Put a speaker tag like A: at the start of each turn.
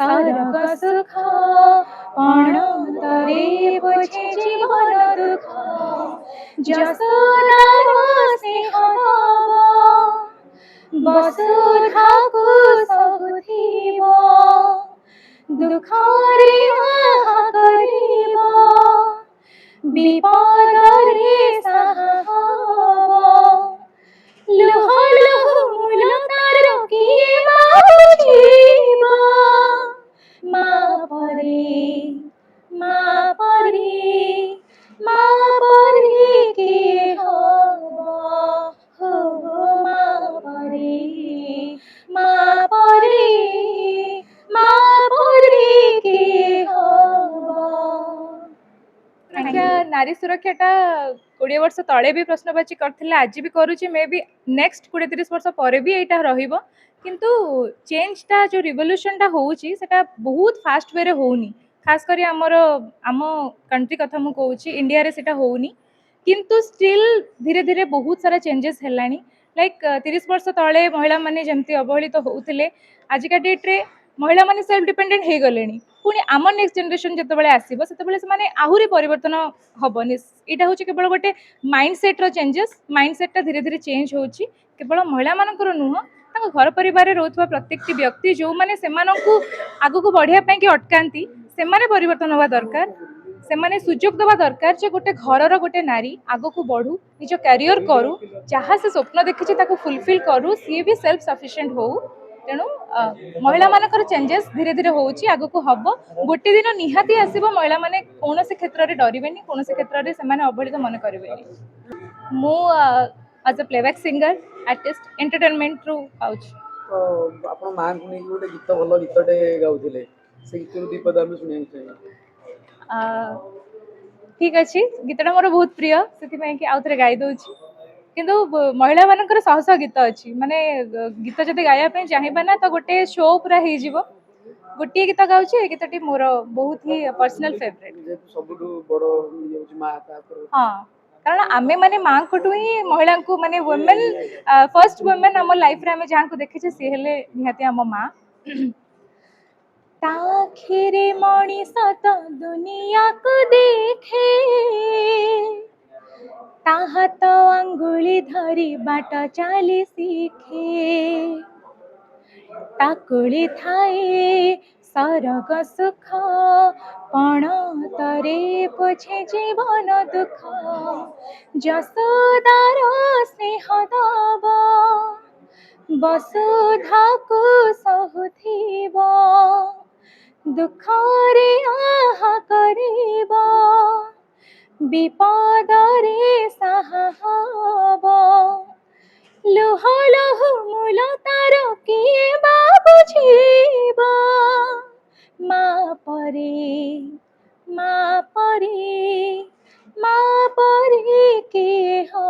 A: सरग सुख पण तरे पोछे जीवन दुख जसोदार स्नेह तब वसुधा को सहुथिब दुखरे आहा करिब विपदरे साहा लुह लुह मूल तार किए बुझिब माँ परे माँ परे माँ परे के हो माँ परे माँ परे माँ परे के हो। नारी सुरक्षाटा 20 वर्ष तले भी प्रश्नवाची करथिले आज भी करूची मे बी नेक्स्ट 20-30 वर्ष पर भी एटा रहिबो किंतु चेंजटा जो रिवोल्यूशनटा होउची सेटा बहुत फास्ट वे रे होउनी खास करी आम कंट्री कथा मु कहूची इंडिया रे सेटा होउनी किंतु स्टिल धीरे धीरे बहुत सारा चेंजेस हेलानी लाइक 30 वर्ष तले महिला माने जेमती अवहेलित होउथिले आजिका डेट रे महिला माने सेल्फ डिपेंडेंट हे गलेनी पुणी आम नेक्स्ट जनरेशन जितेबाला आसो से आहरी परिवर्तन हेनी यहाँ हूँ केवल गोटे माइंडसेट रो चेंजेस माइंडसेटा धीरे धीरे चेंज होची केवल महिला मानकर नुह घर परिवार रोथुवा प्रत्येक व्यक्ति जो माने सेमानंकु आगु बढ़िया कि अटकाती से परिवर्तन हवा दरकार से सुजोग दवा दरकार जे गोटे घर गोटे नारी आग को बढ़ू निज कैरियर करू जहाँ से स्वप्न देखी फुलफिल करू सी भी सेल्फ सफिशिएंट हो तेणु महिला मानकर चेंजेस धीरे धीरे होची आगु को हबो गोटे दिन निहाती आसीबो महिला माने कौन से क्षेत्र रे डरिबेनी कौन से क्षेत्र रे से माने अवहेलित मन करिवेनी मु as a playback singer artist entertainment रू आउच
B: तो आपण मां को नै गोटे गीत भलो गीतटे गाउथिले से गीत दी पद हम सुनिया चाहिए
A: ठीक अछि गीतटा मोर बहुत प्रिय सेति में कि आउथरे गाई दोछि किंतु महिला मानकर शह शह गीत अच्छी माने गीत जब गाया चाहिए ना तो गोटे शो पूरा हो जीवो गोटे गीत गाउछि गीतटी मोर बहुत ही पर्सनल फेवरेट
B: सबुठु बड़ मां
A: हाँ कारण आमे माने मां कोटु ही महिला को माने वुमेन फर्स्ट वुमेन हम लाइफ रे आमे जहां को देखिछे सी हेले निहाती हम मां ताखिरे मणिष तो दुनिया को देखे ताहा तो अंगुली धरी बाट चाली सीखे ताकुली थाए सरग सुख पण तरे पोछे जीवन दुख जसोदार स्नेह तब वसुधा को सहुथिब दुखरे आहा करिब विपदरे साहब लुह लुह मूल तार किए बुझिब माँ परे माँ परे माँ परे के हो